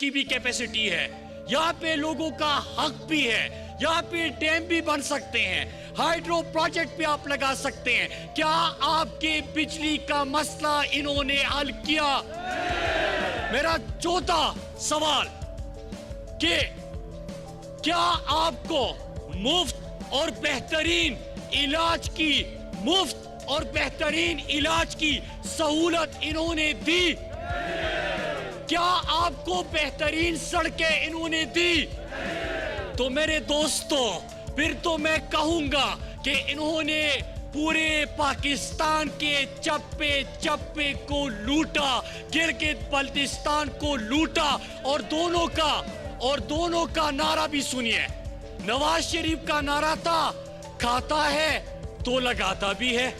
کی بھی کیپیسٹی ہے, یہاں پہ لوگوں کا حق بھی ہے, یہاں پہ ڈیم بھی بن سکتے ہیں, ہائیڈرو پروجیکٹ بھی آپ لگا سکتے ہیں. کیا آپ کے بجلی کا مسئلہ انہوں نے حل کیا؟ میرا چوتھا سوال کہ کیا آپ کو مفت اور بہترین علاج کی سہولت انہوں نے دی؟ کیا آپ کو بہترین سڑکیں انہوں نے دی؟ تو میرے دوستو, پھر تو میں کہوں گا کہ انہوں نے پورے پاکستان کے چپے چپے کو لوٹا, گلگت بلتستان کو لوٹا, اور دونوں کا نعرہ بھی سنیے. نواز شریف کا نعرہ تھا کھاتا ہے تو لگاتا بھی ہے.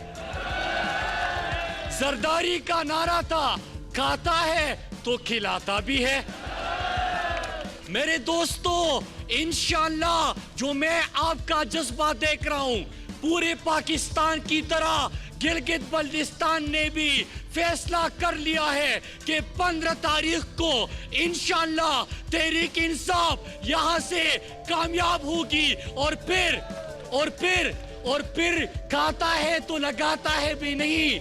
زرداری کا نعرہ تھا کھاتا ہے تو کھلاتا بھی ہے. میرے دوستو, انشاءاللہ جو میں آپ کا جذبہ دیکھ رہا ہوں, پورے پاکستان کی طرح گلگت بلتستان نے بھی فیصلہ کر لیا ہے کہ 15 تاریخ کو انشاءاللہ تحریک انصاف یہاں سے کامیاب ہوگی, اور پھر کھاتا ہے تو لگاتا ہے بھی نہیں.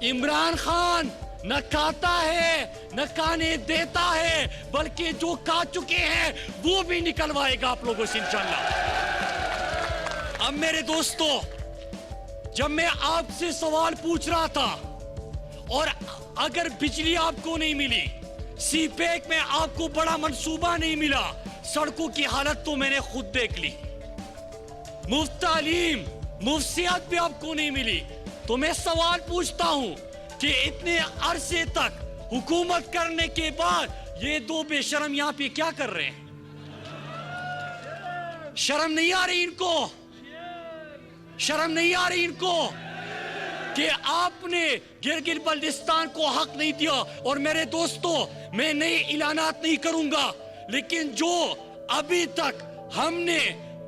عمران خان نہ کھاتا ہے نہ کھانے دیتا ہے, بلکہ جو کھا چکے ہیں وہ بھی نکلوائے گا آپ لوگوں سے انشاءاللہ. اب میرے دوستو, جب میں آپ سے سوال پوچھ رہا تھا, اور اگر بجلی آپ کو نہیں ملی, سی پیک میں آپ کو بڑا منصوبہ نہیں ملا, سڑکوں کی حالت تو میں نے خود دیکھ لی, مفت تعلیم مفت صحت بھی آپ کو نہیں ملی, تو میں سوال پوچھتا ہوں کہ اتنے عرصے تک حکومت کرنے کے بعد یہ دو بے شرم یہاں پہ کیا کر رہے ہیں؟ شرم نہیں آ رہی ان کو؟ شرم نہیں آ رہی ان کو کہ آپ نے گلگت بلتستان کو حق نہیں دیا؟ اور میرے دوستو, میں نئے اعلانات نہیں کروں گا, لیکن جو ابھی تک ہم نے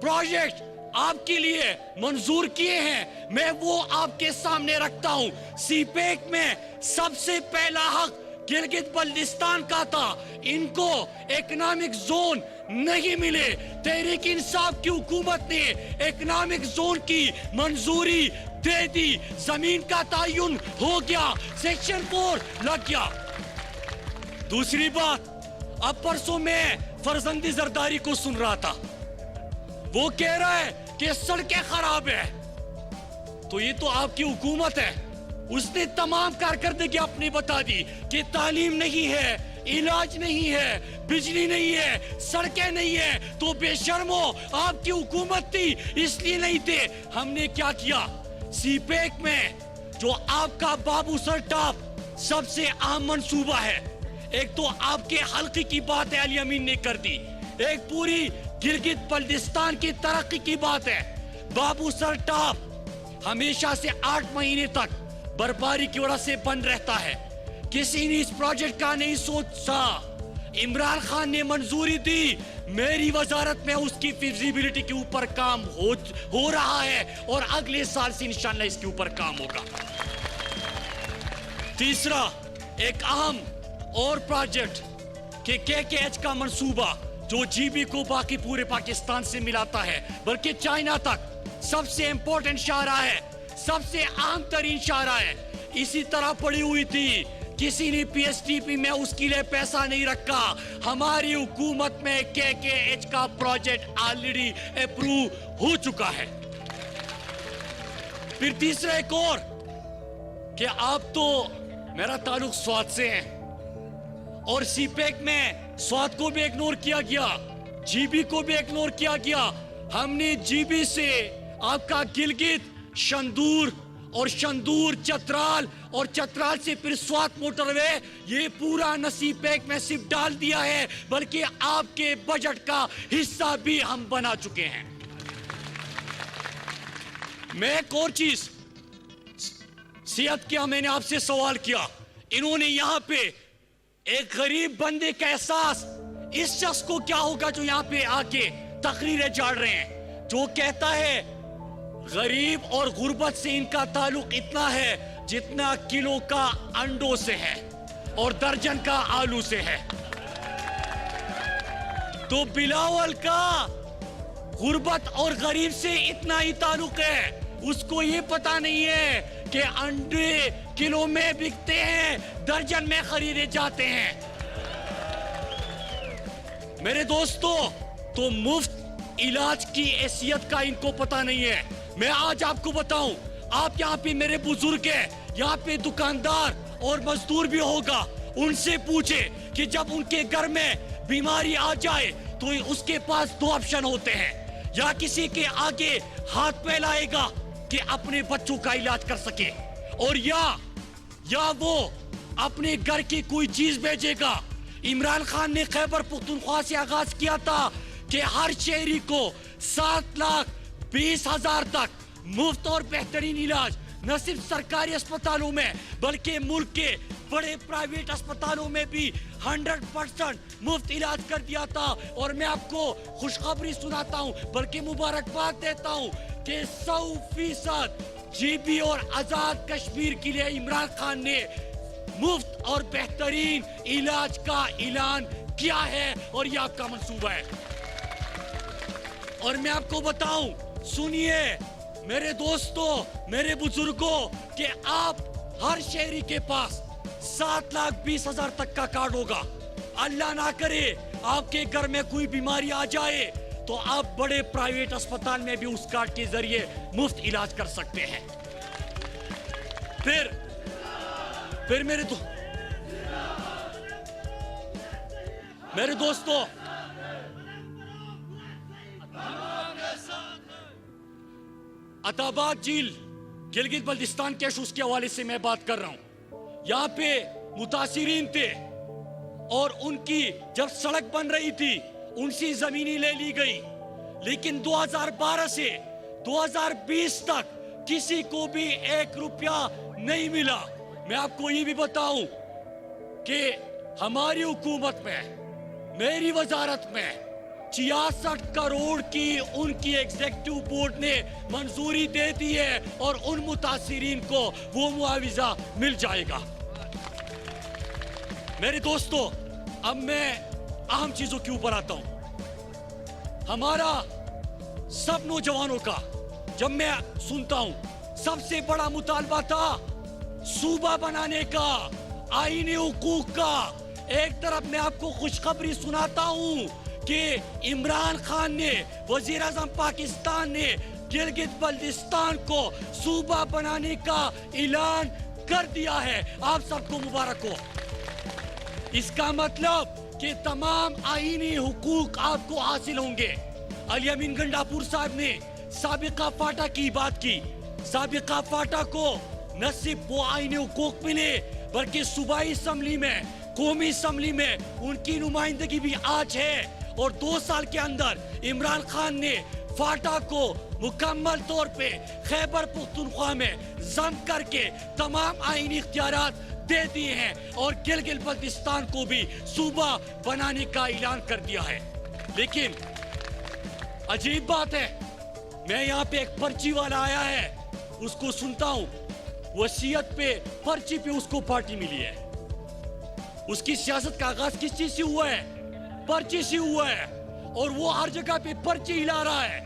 پروجیکٹ آپ کے لیے منظور کیے ہیں, میں وہ آپ کے سامنے رکھتا ہوں. سی پیک میں سب سے پہلا حق گلگت بلتستان کا تھا, ان کو اکنامک زون نہیں ملے. تحریک انصاف کی حکومت نے اکنامک زون کی منظوری دے دی, زمین کا تعین ہو گیا, سیکشن 4 لگ گیا. دوسری بات, اب پرسوں میں فرزندی زرداری کو سن رہا تھا, وہ کہہ رہا ہے کہ سڑکیں خراب ہیں. تو یہ تو آپ کی حکومت ہے, اس نے تمام کارکردگی اپنی بتا دی کہ تعلیم نہیں ہے, علاج نہیں ہے, بجلی نہیں ہے, سڑکیں نہیں ہے. تو بے شرمو, آپ کی حکومت تھی اس لیے نہیں تھے. ہم نے کیا کیا؟ سی پیک میں جو آپ کا بابو سر ٹاپ سب سے اہم منصوبہ ہے, ایک تو آپ کے حلقے کی بات ہے, علی امین نے کر دی. ایک پوری گلگت بلتستان کی ترقی کی بات ہے. بابو سر ٹاپ ہمیشہ سے 8 مہینے تک برفباری کی وجہ سے بند رہتا ہے. کسی نے اس پروجیکٹ کا نہیں سوچا, عمران خان نے منظوری دی, میری وزارت میں اس کی فیزیبلٹی کے اوپر کام ہو رہا ہے, اور اگلے سال سے انشاءاللہ اس کے اوپر کام ہوگا. تیسرا ایک اہم اور پروجیکٹ کہ KKH کا منصوبہ, جو جی بی کو باقی پورے پاکستان سے ملاتا ہے, بلکہ چائنا تک سب سے امپورٹنٹ شاہراہ ہے, سب سے اہم ترین شاہراہ ہے. اسی طرح پڑی ہوئی تھی, کسی نے پی ایس ٹی پی میں اس کے لیے پیسہ نہیں رکھا. ہماری حکومت میں KKH کا پروجیکٹ آلریڈی اپروو ہو چکا ہے. پھر تیسرا ایک اور کہ آپ تو میرا تعلق سوات سے ہے, اور سی پیک میں سوات کو بھی اگنور کیا گیا, جی بی کو بھی اگنور کیا گیا. ہم نے جی بی سے آپ کا گلگت, شندور, اور شندور چترال, اور چترال سے پھر سوات موٹر وے, یہ پورا سی پیک میں صرف ڈال دیا ہے, بلکہ آپ کے بجٹ کا حصہ بھی ہم بنا چکے ہیں. میں ایک اور چیز, صحت کیا, میں نے آپ سے سوال کیا, انہوں نے یہاں پہ ایک غریب بندے کا احساس, اس شخص کو کیا ہوگا جو یہاں پہ آ کے تقریریں جاڑ رہے ہیں, جو کہتا ہے غریب اور غربت سے ان کا تعلق اتنا ہے جتنا کلو کا انڈوں سے ہے اور درجن کا آلو سے ہے. تو بلاول کا غربت اور غریب سے اتنا ہی تعلق ہے، اس کو یہ پتا نہیں ہے کہ انڈے کلو میں بکتے ہیں، درجن میں خریدے جاتے ہیں۔ میرے دوستو، تو مفت علاج کی حیثیت کا ان کو پتا نہیں ہے۔ میں آج آپ کو بتاؤں، آپ یہاں پہ میرے بزرگ ہیں، یہاں پہ دکاندار اور مزدور بھی ہوگا، ان سے پوچھے کہ جب ان کے گھر میں بیماری آ جائے تو اس کے پاس دو آپشن ہوتے ہیں، یا کسی کے آگے ہاتھ پھیلائے گا کہ اپنے بچوں کا علاج کر سکے، اور یا وہ اپنے گھر کی کوئی چیز بھیجے گا۔ عمران خان نے خیبر پختونخوا سے آغاز کیا تھا کہ ہر شہری کو 7,20,000 تک مفت اور بہترین علاج، نہ صرف سرکاری اسپتالوں میں بلکہ ملک کے بڑے پرائیویٹ اسپتالوں میں بھی 100% مفت علاج کر دیا تھا۔ اور میں آپ کو خوشخبری سناتا ہوں، بلکہ مبارکباد دیتا ہوں کہ 100% جی بی اور آزاد کشمیر کے لیے عمران خان نے مفت اور بہترین علاج کا اعلان کیا ہے، اور یہ آپ کا منصوبہ ہے۔ اور میں آپ کو بتاؤں، سنیے میرے دوستو، میرے بزرگوں، کہ آپ ہر شہری کے پاس 7,20,000 تک کا کارڈ ہوگا۔ اللہ نہ کرے آپ کے گھر میں کوئی بیماری آ جائے تو آپ بڑے پرائیویٹ اسپتال میں بھی اس کارڈ کے ذریعے مفت علاج کر سکتے ہیں۔ پھر میرے دوستو، عطاباد جھیل گلگت بلتستان کے ایشوز کے حوالے سے میں بات کر رہا ہوں۔ یہاں پہ متاثرین تھے اور ان کی جب سڑک بن رہی تھی ان سے زمینیں لے لی گئی، لیکن 2012 سے 2020 تک کسی کو بھی 1 روپیہ نہیں ملا۔ میں آپ کو یہ بھی بتاؤں کہ ہماری حکومت میں، میری وزارت میں 66 کروڑ کی ان کی ایگزیکٹو بورڈ نے منظوری دے دی ہے، اور ان متاثرین کو وہ معاوضہ مل جائے گا۔ میرے دوستو، اب میں اہم چیزوں کے اوپر آتا ہوں۔ ہمارا سب نوجوانوں کا، جب میں سنتا ہوں، سب سے بڑا مطالبہ تھا صوبہ بنانے کا، آئینی حقوق کا۔ ایک طرف میں آپ کو خوشخبری سناتا ہوں کہ عمران خان نے، وزیر اعظم پاکستان نے گلگت بلتستان کو صوبہ بنانے کا اعلان کر دیا ہے۔ آپ سب کو مبارک ہو۔ اس کا مطلب کہ تمام آئینی حقوق آپ کو حاصل ہوں گے۔ علی امین گنڈاپور صاحب نے سابقہ فاٹا کی بات کی۔ سابقہ فاٹا کو نہ صرف وہ آئینی حقوق ملے بلکہ صوبائی اسمبلی میں، قومی اسمبلی میں ان کی نمائندگی بھی آج ہے، اور 2 سال کے اندر عمران خان نے فاٹا کو مکمل طور پہ خیبر پختونخوا میں ضم کر کے تمام آئینی اختیارات دے دیے ہیں، اور گلگت بلتستان کو بھی صوبہ بنانے کا اعلان کر دیا ہے۔ لیکن عجیب بات ہے، میں یہاں پہ ایک پرچی والا آیا ہے، اس کو سنتا ہوں، وصیت پہ پرچی پہ اس کو پارٹی ملی ہے۔ اس کی سیاست کا آغاز کس چیز سے ہوا ہے؟ پرچی سے ہوا ہے، اور وہ ہر جگہ پہ پرچی ہلا رہا ہے۔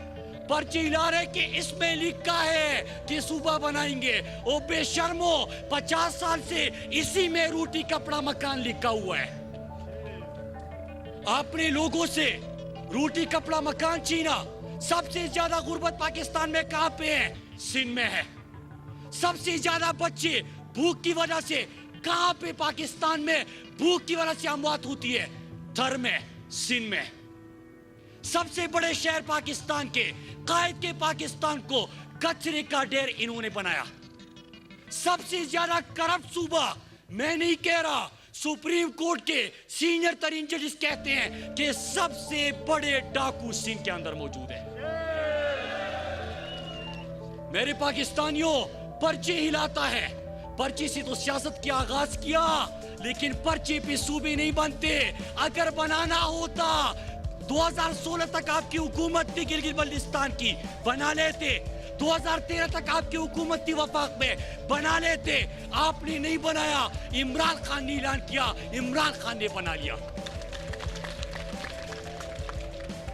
پرچی ہلا رہے کہ اس میں لکھا ہے کہ صوبہ بنائیں گے۔ او بے شرمو، 50 سال سے اسی میں روٹی کپڑا مکان لکھا ہوا ہے۔ آپ نے لوگوں سے روٹی کپڑا مکان چھینا۔ سب سے زیادہ غربت پاکستان میں کہاں پہ ہے؟ سندھ میں ہے۔ سب سے زیادہ بچے بھوک کی وجہ سے کہاں پہ پاکستان میں بھوک کی وجہ سے اموات ہوتی ہے؟ تھر میں، سندھ میں۔ سب سے بڑے شہر پاکستان کے، قائد کے پاکستان کو کچرے کا ڈھیر انہوں نے بنایا۔ سب سے زیادہ کرپٹ صوبہ، میں نہیں کہہ رہا، سپریم کورٹ کے سینئر ترین ججز کہتے ہیں کہ سب سے بڑے ڈاکو سندھ کے اندر موجود ہے۔ میرے پاکستانیوں، پرچی ہلاتا ہے۔ پرچی سے تو سیاست کی آغاز کیا، لیکن پرچی پہ صوبے نہیں بنتے۔ اگر بنانا ہوتا 2016 تک آپ کی حکومت تھی گلگت بلتستان کی، بنا لیتے۔ 2013 تک آپ کی حکومت تھی وفاق میں، بنا لیتے۔ آپ نے نہیں بنایا، عمران خان نے اعلان کیا، عمران خان نے بنا لیا۔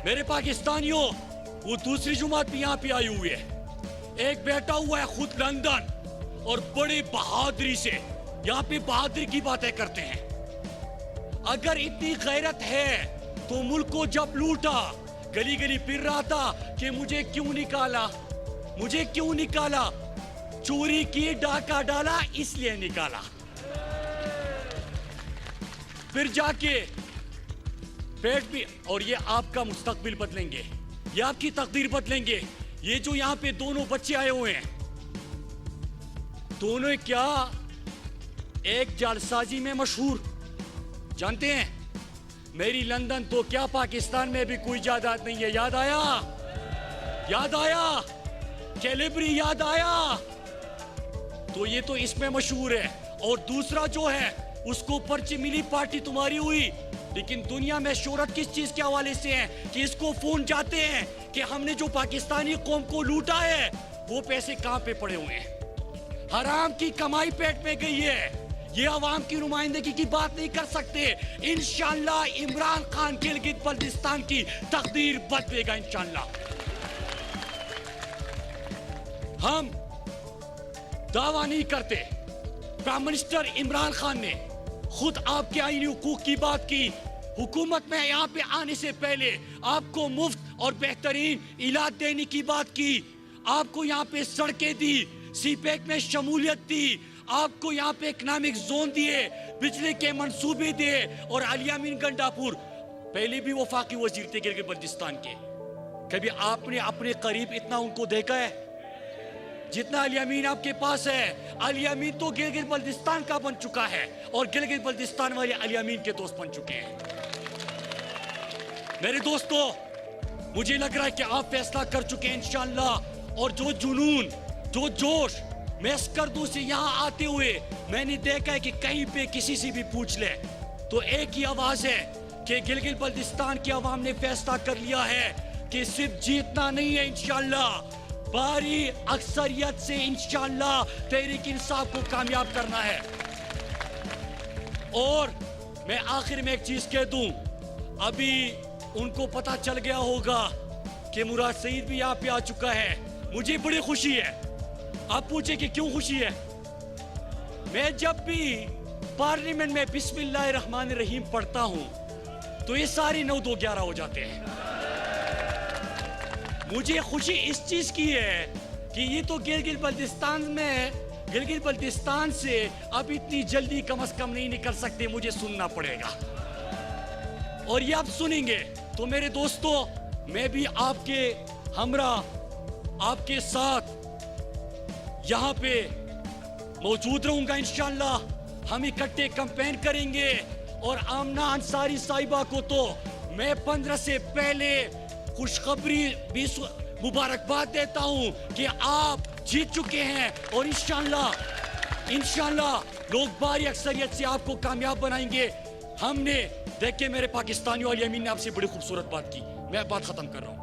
میرے پاکستانیوں، وہ دوسری جماعت بھی یہاں پہ آئی ہوئی ہے. ایک بیٹھا ہوا ہے خود لندن اور بڑے بہادری سے یہاں پہ بہادری کی باتیں کرتے ہیں. اگر اتنی غیرت ہے تو ملک کو جب لوٹا گلی گلی پھر رہا تھا کہ مجھے کیوں نکالا، مجھے کیوں نکالا، چوری کی ڈاکہ ڈالا اس لیے نکالا. پھر جا کے پیٹ بھی، اور یہ آپ کا مستقبل بدلیں گے، یہ آپ کی تقدیر بدلیں گے. یہ جو یہاں پہ دونوں بچے آئے ہوئے ہیں، دونوں کیا ایک جعلسازی میں مشہور، جانتے ہیں میری لندن تو کیا پاکستان میں بھی کوئی جائیداد نہیں ہے. یاد آیا، یاد آیا، کیلیبری یاد آیا. تو یہ تو اس میں مشہور ہے. اور دوسرا جو ہے اس کو پرچی ملی، پارٹی تمہاری ہوئی، لیکن دنیا میں شہرت کس چیز کے حوالے سے ہے کہ اس کو فون جاتے ہیں کہ ہم نے جو پاکستانی قوم کو لوٹا ہے وہ پیسے کہاں پہ پڑے ہوئے ہیں. حرام کی کمائی پیٹ میں گئی ہے. یہ عوام کی نمائندگی کی بات نہیں کر سکتے. انشاءاللہ عمران خان گلگت بلتستان کی تقدیر بدلے گا انشاءاللہ. ہم دعویٰ نہیں کرتے. پرائم منسٹر عمران خان نے خود آپ کے آئینی حقوق کی بات کی. حکومت میں یہاں پہ آنے سے پہلے آپ کو مفت اور بہترین علاج دینے کی بات کی. آپ کو یہاں پہ سڑکیں دی، سی پیک میں شمولیت دی، آپ کو یہاں پہ اکنامک زون دیے، بجلی کے منصوبے دیے. اور علی امین گنڈاپور پہلے بھی وفاقی وزیر تھے گلگت بلتستان کے. کبھی آپ نے اپنے قریب اتنا ان کو دیکھا ہے جتنا علی امین آپ کے پاس ہے؟ علی امین تو گلگت بلتستان کا بن چکا ہے اور گلگت بلتستان والے علی امین کے دوست بن چکے ہیں. میرے دوستو، مجھے لگ رہا ہے کہ آپ فیصلہ کر چکے ہیں انشاءاللہ. اور جو جنون، جو جوش میں اسکردو سے یہاں آتے ہوئے میں نے دیکھا ہے کہ کہیں پہ کسی سے بھی پوچھ لے تو ایک ہی آواز ہے کہ گلگت بلتستان کی عوام نے فیصلہ کر لیا ہے کہ صرف جیتنا نہیں ہے انشاءاللہ، بھاری اکثریت سے انشاءاللہ تحریک انصاف کو کامیاب کرنا ہے. اور میں آخر میں ایک چیز کہہ دوں، ابھی ان کو پتا چل گیا ہوگا کہ مراد سعید بھی یہاں پہ آ چکا ہے. مجھے بڑی خوشی ہے. آپ پوچھیں کہ کیوں خوشی ہے؟ میں جب بھی پارلیمنٹ میں بسم اللہ الرحمن الرحیم پڑھتا ہوں تو یہ ساری 9 2 11 ہو جاتے ہیں. مجھے خوشی اس چیز کی ہے کہ یہ تو گلگت بلتستان سے اب اتنی جلدی کم از کم نہیں نکل سکتے، مجھے سننا پڑے گا. اور یہ آپ سنیں گے تو میرے دوستو، میں بھی آپ کے ہمراہ، آپ کے ساتھ یہاں پہ موجود رہوں گا انشاءاللہ. ہم اکٹھے کمپین کریں گے. اور آمنہ انصاری صاحبہ کو تو میں 15 سے پہلے خوشخبری بھی مبارکباد دیتا ہوں کہ آپ جیت چکے ہیں. اور انشاءاللہ لوگ بھاری اکثریت سے آپ کو کامیاب بنائیں گے. ہم نے دیکھیں میرے پاکستانیوں، علی امین نے آپ سے بڑی خوبصورت بات کی. میں بات ختم کر رہا ہوں.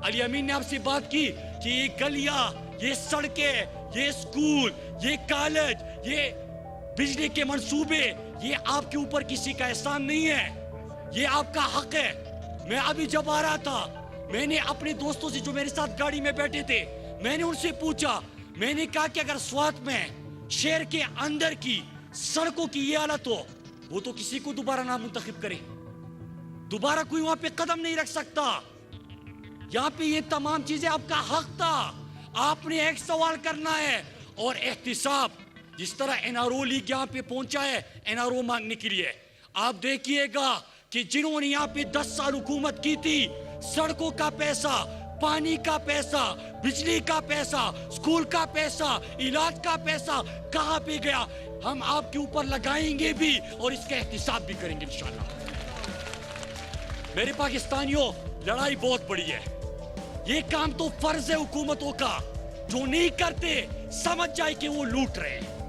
علی امین نے آپ سے بات کی کہ یہ گلیاں، یہ سڑکیں، یہ سکول، یہ کالج، یہ بجلی کے منصوبے، یہ آپ کے اوپر کسی کا احسان نہیں ہے، یہ آپ کا حق ہے. میں ابھی جب آ رہا تھا میں نے اپنے دوستوں سے جو میرے ساتھ گاڑی میں بیٹھے تھے، میں نے ان سے پوچھا، میں نے کہا کہ اگر سوات میں شہر کے اندر کی سڑکوں کی یہ حالت ہو، وہ تو کسی کو دوبارہ نہ منتخب کرے، دوبارہ کوئی وہاں پہ قدم نہیں رکھ سکتا. یہاں پہ یہ تمام چیزیں آپ کا حق تھا. آپ نے ایک سوال کرنا ہے اور احتساب. جس طرح NRO لیگ یہاں پہ پہنچا ہے NRO مانگنے کے لیے، آپ دیکھیے گا کہ جنہوں نے یہاں پہ 10 سال حکومت کی تھی، سڑکوں کا پیسہ، پانی کا پیسہ، بجلی کا پیسہ، سکول کا پیسہ، علاج کا پیسہ کہاں پہ گیا؟ ہم آپ کے اوپر لگائیں گے بھی اور اس کا احتساب بھی کریں گے انشاءاللہ. میرے پاکستانیوں، لڑائی بہت بڑی ہے. یہ کام تو فرض ہے حکومتوں کا. جو نہیں کرتے سمجھ جائے کہ وہ لوٹ رہے ہیں.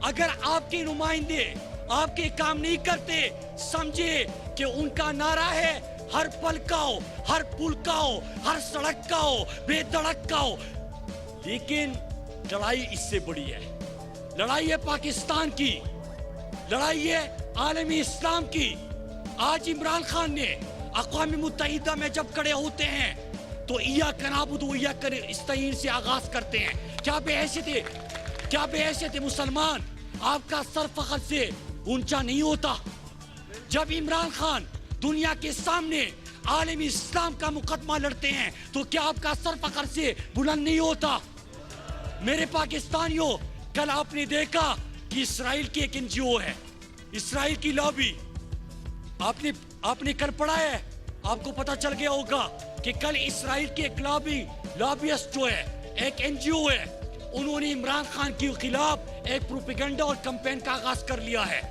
اگر آپ کے نمائندے آپ کے کام نہیں کرتے، سمجھے کہ ان کا نعرہ ہے ہر پل کا ہو، ہر پل کا ہو، ہر سڑک کا ہو، بے دڑک کا ہو. لیکن لڑائی اس سے بڑی ہے. لڑائی ہے پاکستان کی، لڑائی ہے عالمی اسلام کی. آج عمران خان نے اقوام متحدہ میں جب کھڑے ہوتے ہیں تو ایاک نعبد و ایاک نستعین سے آغاز کرتے ہیں. کیا بے حیثیت مسلمان آپ کا سر فخر سے اونچا نہیں ہوتا؟ جب عمران خان دنیا کے سامنے عالمی اسلام کا مقدمہ لڑتے ہیں تو کیا آپ کا سر فخر سے بلند نہیں ہوتا؟ میرے پاکستانیوں، کل آپ نے دیکھا کہ اسرائیل کی ایک NGO ہے، اسرائیل کی لابی. آپ نے کل پڑھا ہے، آپ کو پتہ چل گیا ہوگا کہ کل اسرائیل کے ایک لابیسٹ جو ہے، ایک NGO ہے، انہوں نے عمران خان کے خلاف ایک پروپیگنڈا اور کمپین کا آغاز کر لیا ہے.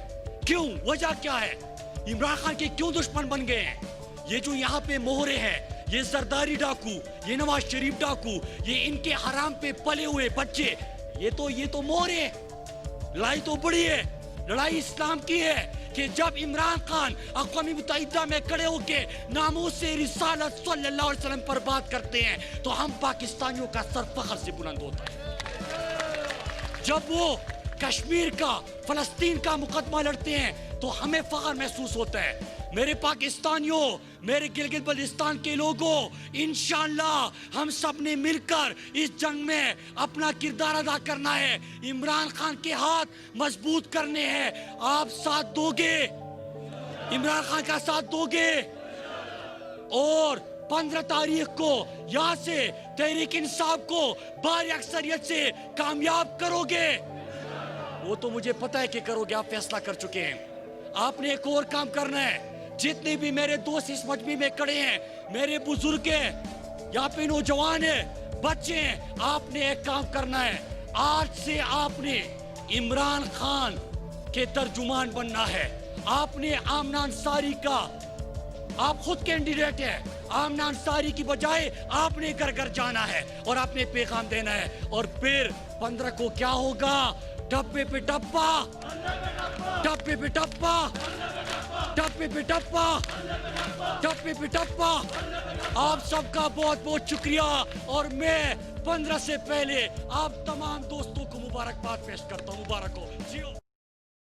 کیوں؟ وجہ کیا ہے؟ عمران خان کے کیوں دشمن بن گئے ہیں؟ یہ جو یہاں پہ مہرے ہیں، یہ زرداری ڈاکو، یہ نواز شریف ڈاکو، یہ ان کے حرام پہ پلے ہوئے بچے، یہ تو مہرے ہیں. لڑائی تو بڑی ہے، لڑائی اسلام کی ہے کہ جب عمران خان اقوام متحدہ میں کھڑے ہو کے ناموس رسالت صلی اللہ علیہ وسلم پر بات کرتے ہیں تو ہم پاکستانیوں کا سر فخر سے بلند ہوتا ہے. جب وہ کشمیر کا، فلسطین کا مقدمہ لڑتے ہیں تو ہمیں فخر محسوس ہوتا ہے. میرے پاکستانیوں، میرے گلگت بلتستان کے لوگوں، انشاءاللہ ہم سب نے مل کر اس جنگ میں اپنا کردار ادا کرنا ہے. عمران خان کے ہاتھ مضبوط کرنے ہیں. آپ ساتھ دو گے؟ عمران خان کا ساتھ دو گے؟ اور 15 تاریخ کو یہاں سے تحریک انصاف کو بھاری اکثریت سے کامیاب کرو گے؟ وہ تو مجھے پتہ ہے کہ کرو گے، آپ فیصلہ کر چکے ہیں. آپ نے ایک اور کام کرنا ہے. جتنے بھی میرے دوست اس مجمع میں کھڑے ہیں، میرے بزرگ ہیں، یہاں پہ نوجوان ہیں، بچے ہیں، آپ نے ایک کام کرنا ہے. آج سے آپ نے عمران خان کے ترجمان بننا ہے. آپ نے آمنہ انصاری کا، آپ خود کینڈیڈیٹ ہیں، آمنہ انصاری کی بجائے آپ نے گھر گھر جانا ہے اور آپ نے پیغام دینا ہے. اور پھر 15 کو کیا ہوگا؟ ڈبے پہ ڈبا، ڈبے پہ ڈبا، ڈبے پہ ڈبا، ڈبے پہ ڈبا. آپ سب کا بہت بہت شکریہ. اور میں 15 سے پہلے آپ تمام دوستوں کو مبارکباد پیش کرتا ہوں. مبارک ہو.